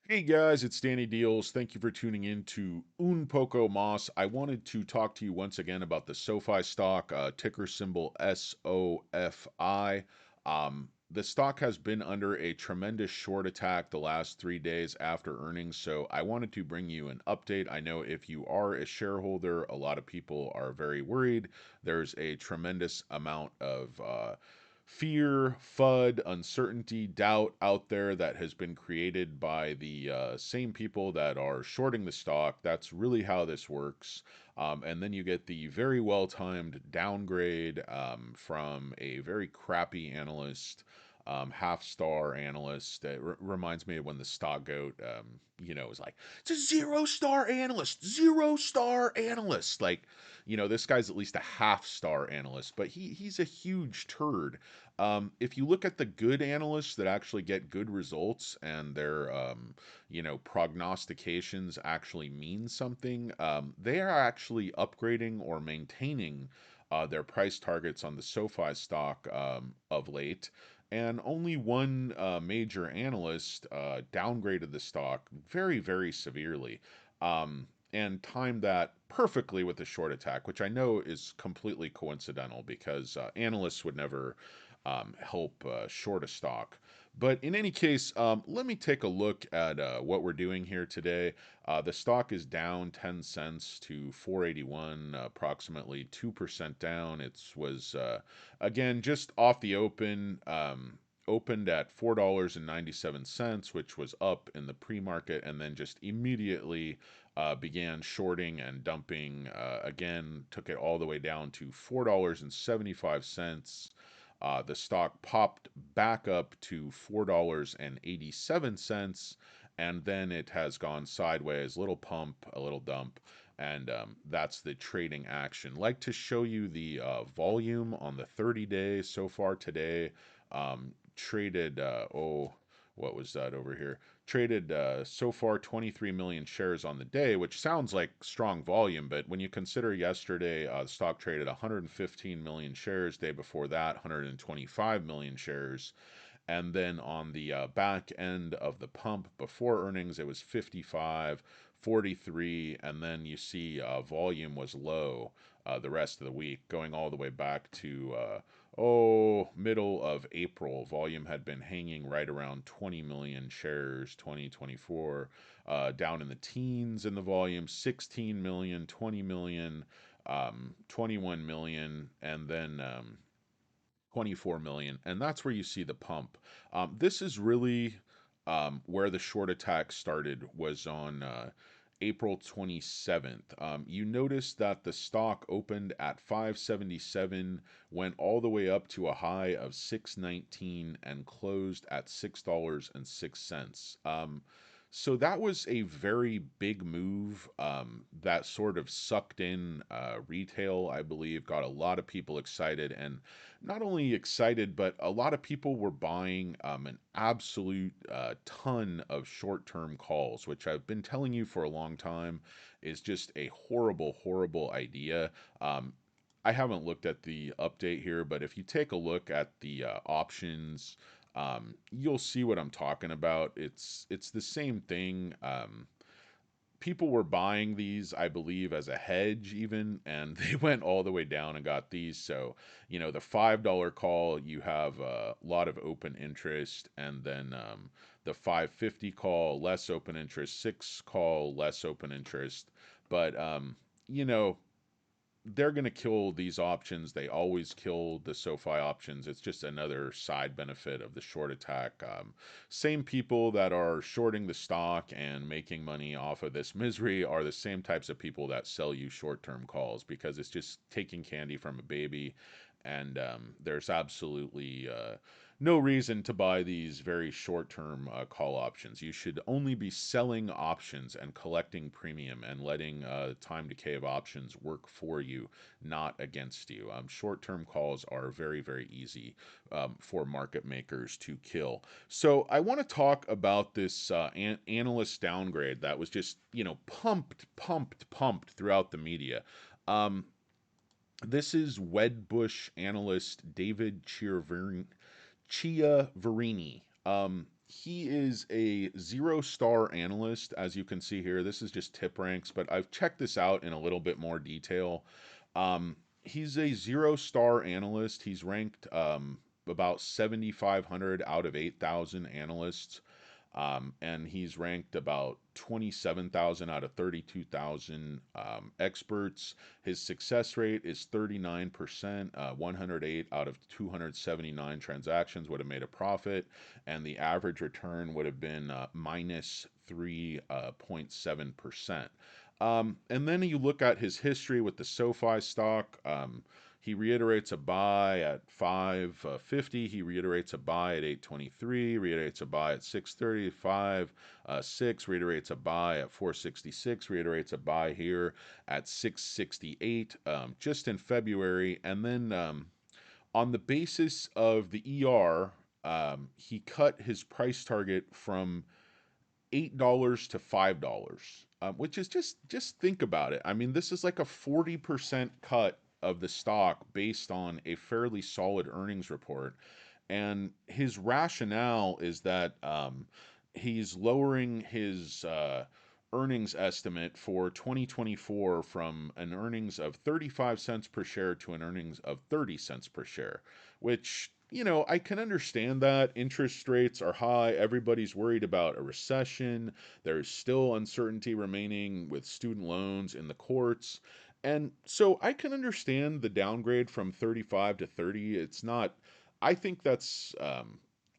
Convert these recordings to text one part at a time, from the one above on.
Hey guys, it's DannyDealz. Thank you for tuning in to Un Poco Mas. I wanted to talk to you once again about the Sofi stock, ticker symbol SOFI. The stock has been under a tremendous short attack the last 3 days after earnings, so I wanted to bring you an update. I know if you are a shareholder, a lot of people are very worried. There's a tremendous amount of fear, FUD, uncertainty, doubt out there that has been created by the same people that are shorting the stock. That's really how this works. And then you get the very well timed downgrade from a very crappy analyst. Half star analyst. It reminds me of when the stock goat, was like, it's a 0 star analyst, 0 star analyst. Like, this guy's at least a half star analyst, but he's a huge turd. If you look at the good analysts that actually get good results and their prognostications actually mean something, they are actually upgrading or maintaining their price targets on the SoFi stock of late. And only one major analyst downgraded the stock very, very severely. And timed that perfectly with the short attack, which I know is completely coincidental because analysts would never help short a stock. But in any case, let me take a look at what we're doing here today. The stock is down 10 cents to 481, approximately 2% down. It was, again, just off the open. Opened at $4.97, which was up in the pre market, and then just immediately began shorting and dumping. Again, took it all the way down to $4.75. The stock popped back up to $4.87, and then it has gone sideways, little pump, a little dump, and that's the trading action. Like to show you the volume on the 30-day so far today. Traded, what was that over here? Traded so far 23 million shares on the day, which sounds like strong volume, but when you consider yesterday, the stock traded 115 million shares, day before that, 125 million shares. And then on the back end of the pump before earnings, it was 55, 43, and then you see volume was low the rest of the week, going all the way back to middle of April. Volume had been hanging right around 20 million shares, 2024, down in the teens in the volume, 16 million, 20 million, 21 million, and then 24 million, and that's where you see the pump. This is really where the short attack started, was on April 27th. You notice that the stock opened at 577, went all the way up to a high of 619, and closed at $6.06. So that was a very big move that sort of sucked in retail, I believe, got a lot of people excited. And not only excited, but a lot of people were buying an absolute ton of short term calls, which I've been telling you for a long time is just a horrible, horrible idea. I haven't looked at the update here, but if you take a look at the options, you'll see what I'm talking about. It's the same thing. People were buying these, I believe, as a hedge even, and they went all the way down and got these. So, the $5 call, you have a lot of open interest, and then the 550 call, less open interest, 6 call, less open interest. But you know, they're going to kill these options. They always kill the SoFi options. It's just another side benefit of the short attack. Same people that are shorting the stock and making money off of this misery are the same types of people that sell you short term calls, because it's just taking candy from a baby. And there's absolutely no reason to buy these very short term call options. You should only be selling options and collecting premium and letting time decay of options work for you, not against you. Short term calls are very, very easy for market makers to kill. So I want to talk about this analyst downgrade that was just, pumped, pumped, pumped throughout the media. Um, this is Wedbush analyst David Chiaverini. He is a 0-star analyst, as you can see here. This is just tip ranks, but I've checked this out in a little bit more detail. He's a 0-star analyst. He's ranked about 7,500 out of 8,000 analysts. And he's ranked about 27,000 out of 32,000 experts. His success rate is 39%. 108 out of 279 transactions would have made a profit, and the average return would have been minus 3.7%. And then you look at his history with the SoFi stock. He reiterates a buy at 550. He reiterates a buy at 823. Reiterates a buy at 630. 6 reiterates a buy at 466. Reiterates a buy here at 668 just in February. And then on the basis of the ER, he cut his price target from $8 to $5, which is just think about it. I mean, this is like a 40% cut of the stock based on a fairly solid earnings report. And his rationale is that he's lowering his earnings estimate for 2024 from an earnings of 35 cents per share to an earnings of 30 cents per share, which, I can understand that. Interest rates are high. Everybody's worried about a recession. There's still uncertainty remaining with student loans in the courts. And so I can understand the downgrade from 35 to 30. It's not, I think that's,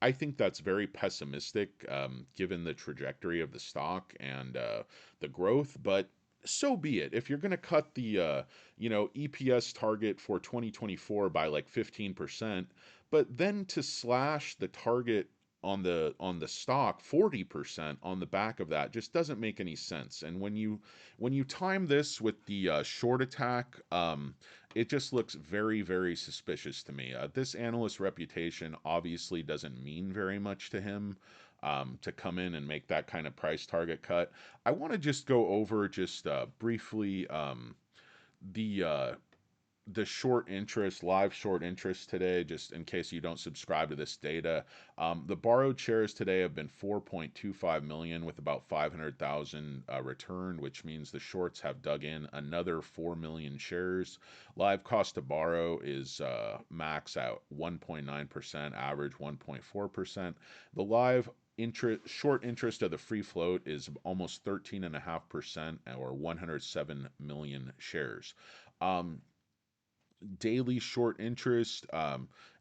I think that's very pessimistic, given the trajectory of the stock and the growth. But so be it. If you're going to cut the EPS target for 2024 by like 15%, but then to slash the target on the stock 40% on the back of that just doesn't make any sense. And when you time this with the short attack, it just looks very, very suspicious to me. This analyst reputation obviously doesn't mean very much to him. To come in and make that kind of price target cut. I want to just go over just briefly the short interest, live short interest today, just in case you don't subscribe to this data. The borrowed shares today have been 4.25 million with about 500,000 returned, which means the shorts have dug in another 4 million shares. Live cost to borrow is max at 1.9%, average 1.4%. The live short interest of the free float is almost 13.5% or 107 million shares. Um, Daily short interest.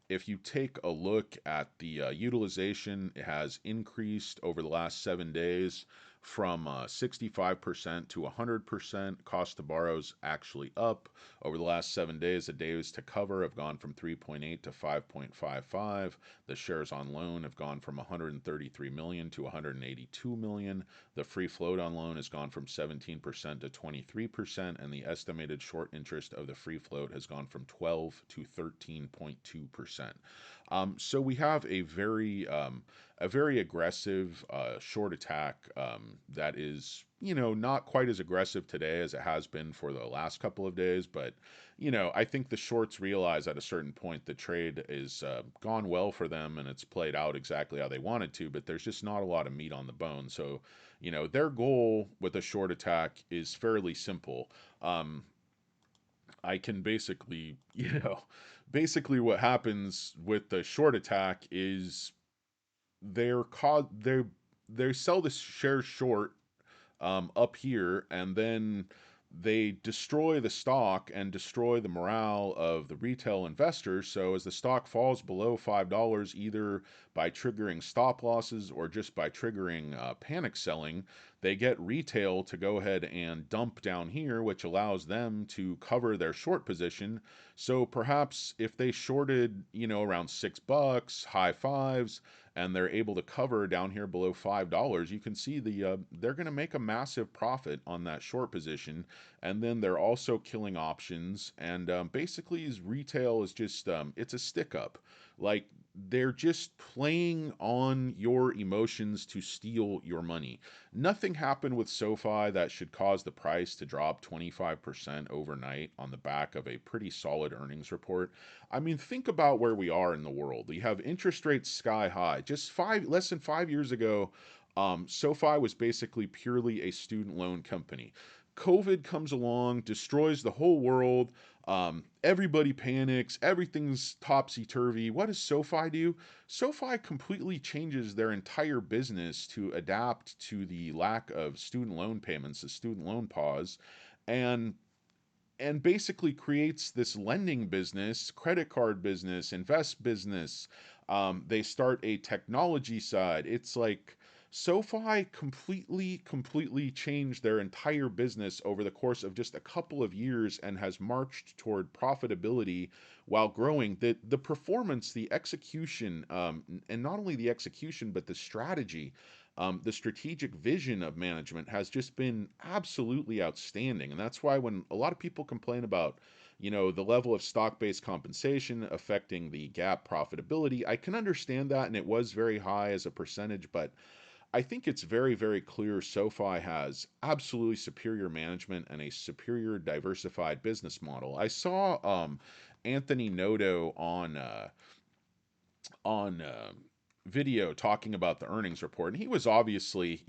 If you take a look at the utilization, it has increased over the last 7 days from 65% to 100%. Cost to borrows actually up over the last 7 days. The days to cover have gone from 3.8 to 5.55. The shares on loan have gone from 133 million to 182 million. The free float on loan has gone from 17% to 23%, and the estimated short interest of the free float has gone from 12 to 13.2%. So we have a very aggressive short attack that is, not quite as aggressive today as it has been for the last couple of days. But, I think the shorts realize at a certain point the trade is gone well for them and it's played out exactly how they wanted to, but there's just not a lot of meat on the bone. So, their goal with a short attack is fairly simple. Um, I can basically, basically what happens with the short attack is they sell the shares short up here, and then they destroy the stock and destroy the morale of the retail investors. So as the stock falls below $5, either by triggering stop losses or just by triggering panic selling, they get retail to go ahead and dump down here, which allows them to cover their short position. So perhaps if they shorted, around $6, high fives, and they're able to cover down here below $5, you can see they're going to make a massive profit on that short position. And then they're also killing options. And basically, retail is just it's a stick up. Like they're just playing on your emotions to steal your money. Nothing happened with SoFi that should cause the price to drop 25% overnight on the back of a pretty solid earnings report. I mean, think about where we are in the world. We have interest rates sky high. Just less than 5 years ago, SoFi was basically purely a student loan company. COVID comes along, destroys the whole world. Everybody panics. Everything's topsy turvy. What does SoFi do? SoFi completely changes their entire business to adapt to the lack of student loan payments, the student loan pause, and basically creates this lending business, credit card business, invest business. They start a technology side. It's like SoFi completely changed their entire business over the course of just a couple of years and has marched toward profitability while growing. The performance, the execution, and not only the execution, but the strategic vision of management has just been absolutely outstanding. And that's why when a lot of people complain about, the level of stock-based compensation affecting the gap profitability, I can understand that, and it was very high as a percentage, but I think it's very clear SoFi has absolutely superior management and a superior diversified business model. I saw Anthony Noto on video talking about the earnings report, and he was obviously,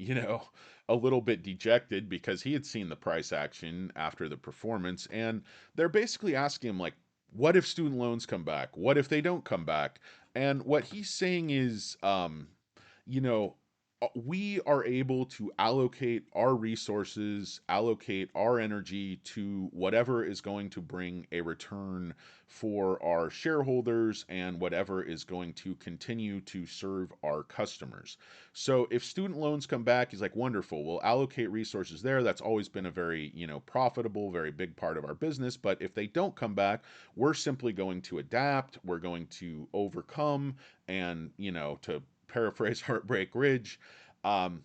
a little bit dejected because he had seen the price action after the performance, and they're basically asking him like, what if student loans come back? What if they don't come back? And what he's saying is, you know, we are able to allocate our resources, allocate our energy to whatever is going to bring a return for our shareholders and whatever is going to continue to serve our customers. So if student loans come back, he's like, wonderful, we'll allocate resources there. That's always been a very, profitable, very big part of our business. But if they don't come back, we're simply going to adapt, we're going to overcome, and, to paraphrase Heartbreak Ridge. Um,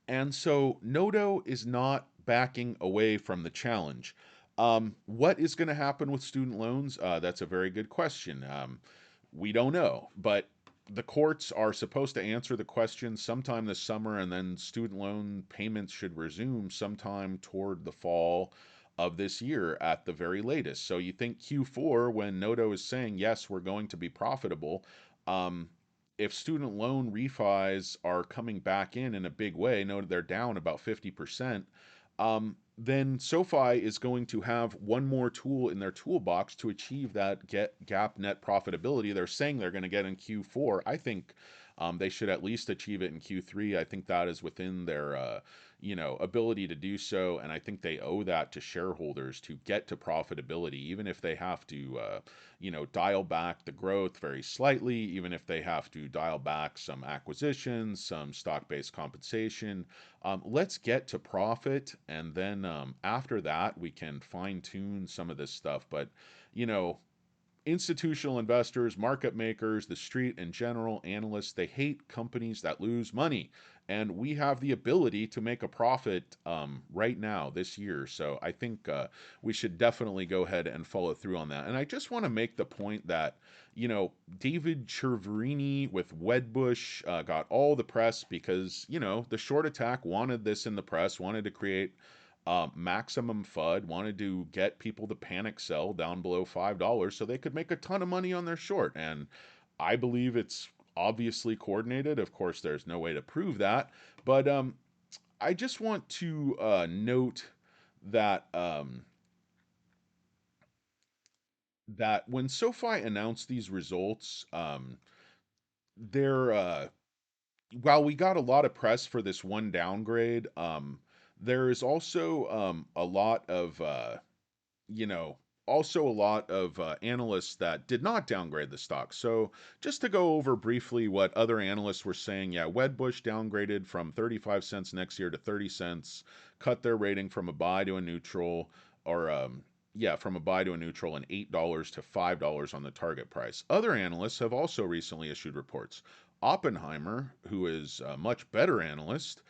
and so Noto is not backing away from the challenge. What is going to happen with student loans? That's a very good question. We don't know, but the courts are supposed to answer the question sometime this summer, and then student loan payments should resume sometime toward the fall of this year at the very latest. So you think Q4, when Noto is saying, yes, we're going to be profitable, um, if student loan refis are coming back in a big way, note they're down about 50%, then SoFi is going to have one more tool in their toolbox to achieve that get gap net profitability they're saying they're going to get in Q4. I think they should at least achieve it in Q3. I think that is within their ability to do so, and I think they owe that to shareholders to get to profitability, even if they have to dial back the growth very slightly, even if they have to dial back some acquisitions, some stock-based compensation. Let's get to profit, and then after that we can fine-tune some of this stuff. But you know institutional investors, market makers, the street in general, analysts, they hate companies that lose money. And we have the ability to make a profit right now this year. So I think we should definitely go ahead and follow through on that. And I just want to make the point that, David Cherverini with Wedbush got all the press because, the short attack wanted this in the press, wanted to create maximum FUD, wanted to get people to panic sell down below $5 so they could make a ton of money on their short. And I believe it's obviously coordinated. Of course, there's no way to prove that. But I just want to note that that when SoFi announced these results, they're while we got a lot of press for this one downgrade, there is also a lot of you know, also a lot of analysts that did not downgrade the stock. So just to go over briefly what other analysts were saying, yeah, Wedbush downgraded from 35 cents next year to 30 cents, cut their rating from a buy to a neutral, or from a buy to a neutral, and $8 to $5 on the target price. Other analysts have also recently issued reports. Oppenheimer, who is a much better analyst,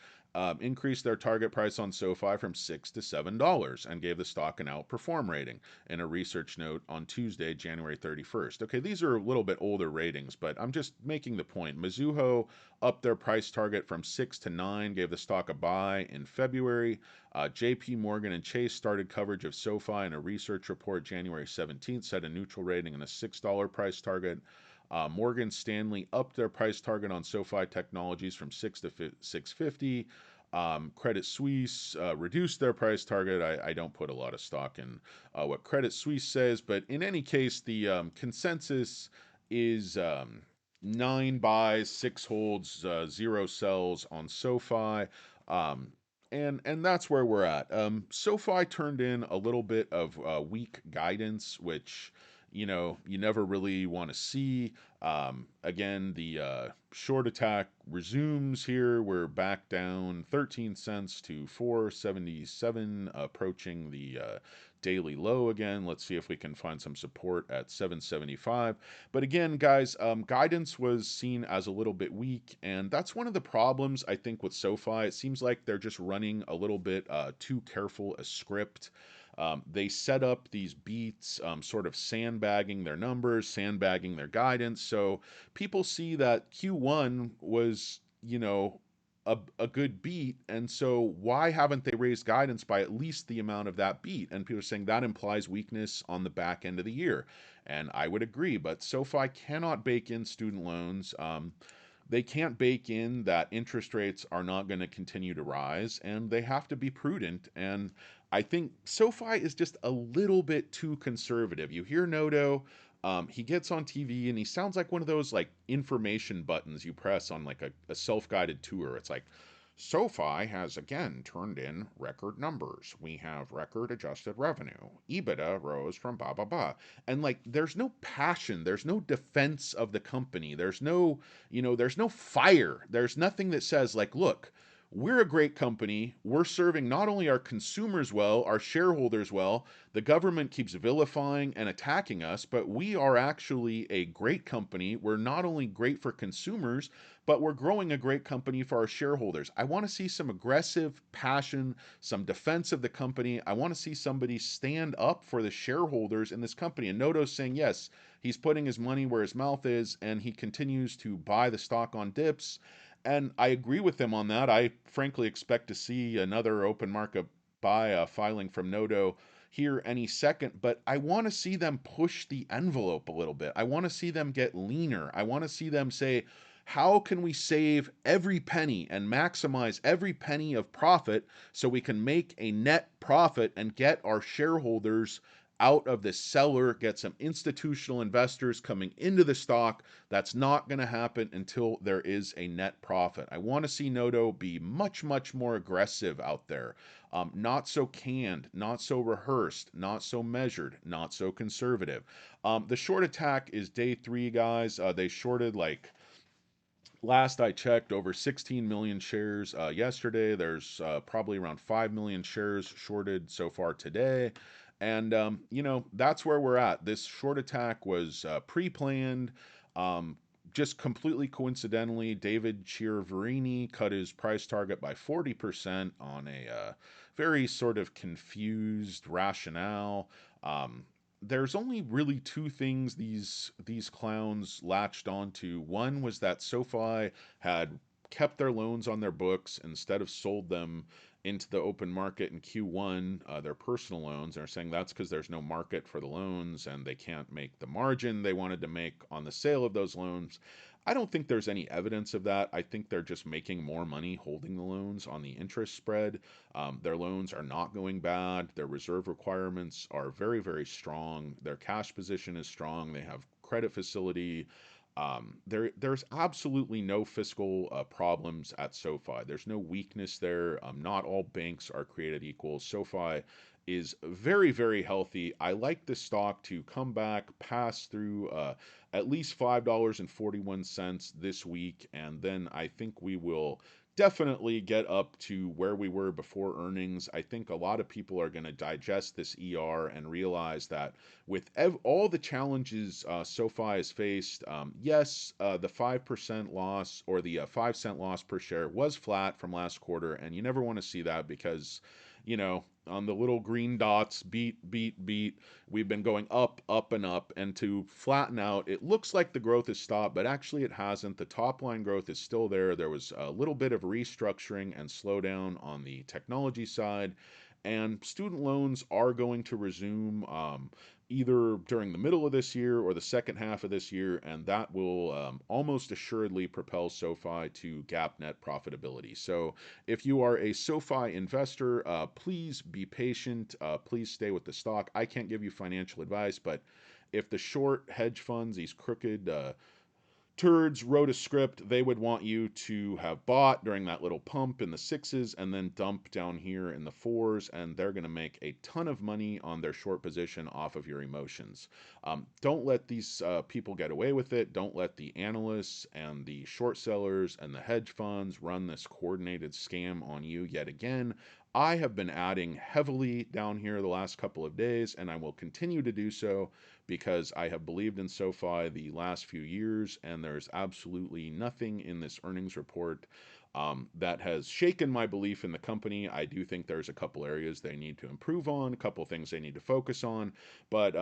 increased their target price on SoFi from $6 to $7 and gave the stock an outperform rating in a research note on Tuesday, January 31st. Okay, these are a little bit older ratings, but I'm just making the point. Mizuho upped their price target from 6 to 9, gave the stock a buy in February. JP Morgan and Chase started coverage of SoFi in a research report January 17th, set a neutral rating and a $6 price target. Morgan Stanley upped their price target on SoFi Technologies from 6 to 650. Credit Suisse reduced their price target. I don't put a lot of stock in what Credit Suisse says, but in any case, the consensus is 9 buys, 6 holds, 0 sells on SoFi. Um, and that's where we're at. SoFi turned in a little bit of weak guidance, which you never really want to see. Again, the short attack resumes here. We're back down 13 cents to 477, approaching the daily low again. Let's see if we can find some support at 775. But again, guys, guidance was seen as a little bit weak, and that's one of the problems I think with SoFi. It seems like they're just running a little bit too careful a script. They set up these beats, sort of sandbagging their numbers, sandbagging their guidance. So people see that Q1 was, a good beat. And so why haven't they raised guidance by at least the amount of that beat? And people are saying that implies weakness on the back end of the year. And I would agree, but SoFi cannot bake in student loans. They can't bake in that interest rates are not going to continue to rise, and they have to be prudent. And I think SoFi is just a little bit too conservative. You hear Noto, he gets on TV and he sounds like one of those like information buttons you press on like a self-guided tour. It's like, SoFi has again turned in record numbers. We have record adjusted revenue. EBITDA rose from blah blah blah. And like there's no passion, there's no defense of the company. There's no fire. There's nothing that says like, look, we're a great company. We're serving not only our consumers well, our shareholders well. The government keeps vilifying and attacking us, but we are actually a great company. We're not only great for consumers, but we're growing a great company for our shareholders. I want to see some aggressive passion, some defense of the company. I want to see somebody stand up for the shareholders in this company. And Noto's saying, yes, he's putting his money where his mouth is, and he continues to buy the stock on dips. And I agree with him on that. I frankly expect to see another open market buy filing from Noto here any second, but I want to see them push the envelope a little bit. I want to see them get leaner. I want to see them say, how can we save every penny and maximize every penny of profit so we can make a net profit and get our shareholders out of the cellar, get some institutional investors coming into the stock? That's not going to happen until there is a net profit. I want to see Noto be much, much more aggressive out there. Not so canned, not so rehearsed, not so measured, not so conservative. The short attack is day 3, guys. They shorted like, last I checked, over 16 million shares yesterday. There's probably around 5 million shares shorted so far today. And, that's where we're at. This short attack was pre planned. Um, just completely coincidentally, David Chiaverini cut his price target by 40% on a very sort of confused rationale. Um, there's only really two things these clowns latched onto. One was that SoFi had kept their loans on their books instead of sold them into the open market in Q1, their personal loans. They're saying that's because there's no market for the loans and they can't make the margin they wanted to make on the sale of those loans. I don't think there's any evidence of that. I think they're just making more money holding the loans on the interest spread. Their loans are not going bad. Their reserve requirements are very, very strong. Their cash position is strong. They have credit facility. There's absolutely no fiscal problems at SoFi. There's no weakness there. Not all banks are created equal. SoFi is very, very healthy. I like the stock to come back, pass through at least $5.41 this week, and then I think we will definitely get up to where we were before earnings. I think a lot of people are going to digest this ER and realize that with all the challenges SoFi has faced, yes, the 5% loss or the 5 cent loss per share was flat from last quarter, and you never want to see that because, on the little green dots, beat, beat, beat, we've been going up, up, and up. And to flatten out, it looks like the growth has stopped, but actually it hasn't. The top line growth is still there. There was a little bit of restructuring and slowdown on the technology side. And student loans are going to resume either during the middle of this year or the second half of this year, and that will almost assuredly propel SoFi to gap net profitability. So, if you are a SoFi investor, please be patient. Please stay with the stock. I can't give you financial advice, but if the short hedge funds, these crooked turds wrote a script, they would want you to have bought during that little pump in the sixes and then dump down here in the fours, and they're going to make a ton of money on their short position off of your emotions. Don't let these people get away with it. Don't let the analysts and the short sellers and the hedge funds run this coordinated scam on you yet again. I have been adding heavily down here the last couple of days, and I will continue to do so because I have believed in SoFi the last few years, and there's absolutely nothing in this earnings report that has shaken my belief in the company. I do think there's a couple areas they need to improve on, a couple things they need to focus on, but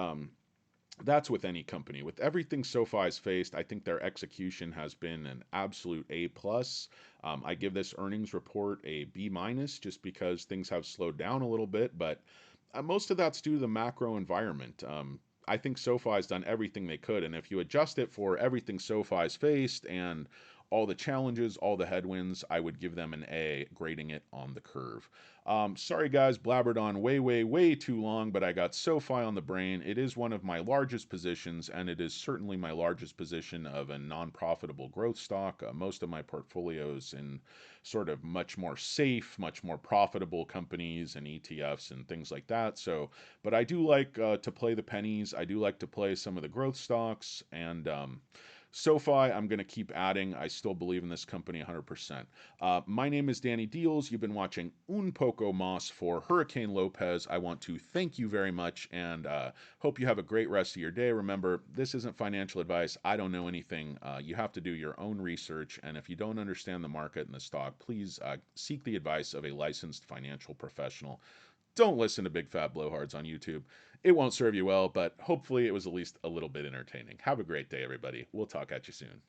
that's with any company. With everything SoFi's faced, I think their execution has been an absolute A plus. I give this earnings report a B minus just because things have slowed down a little bit, but most of that's due to the macro environment. I think SoFi's done everything they could, and if you adjust it for everything SoFi's faced and all the challenges, all the headwinds, I would give them an A, grading it on the curve. Sorry, guys, blabbered on way, way, way too long, but I got SoFi on the brain. It is one of my largest positions, and it is certainly my largest position of a non profitable growth stock. Most of my portfolios in sort of much more safe, much more profitable companies and ETFs and things like that. So, but I do like to play the pennies. I do like to play some of the growth stocks, and SoFi, I'm going to keep adding. I still believe in this company 100%. My name is DannyDealz. You've been watching Un Poco Mas for Hurricane Lopez. I want to thank you very much and hope you have a great rest of your day. Remember, this isn't financial advice. I don't know anything. You have to do your own research. And if you don't understand the market and the stock, please seek the advice of a licensed financial professional. Don't listen to big fat blowhards on YouTube. It won't serve you well, but hopefully it was at least a little bit entertaining. Have a great day, everybody. We'll talk at you soon.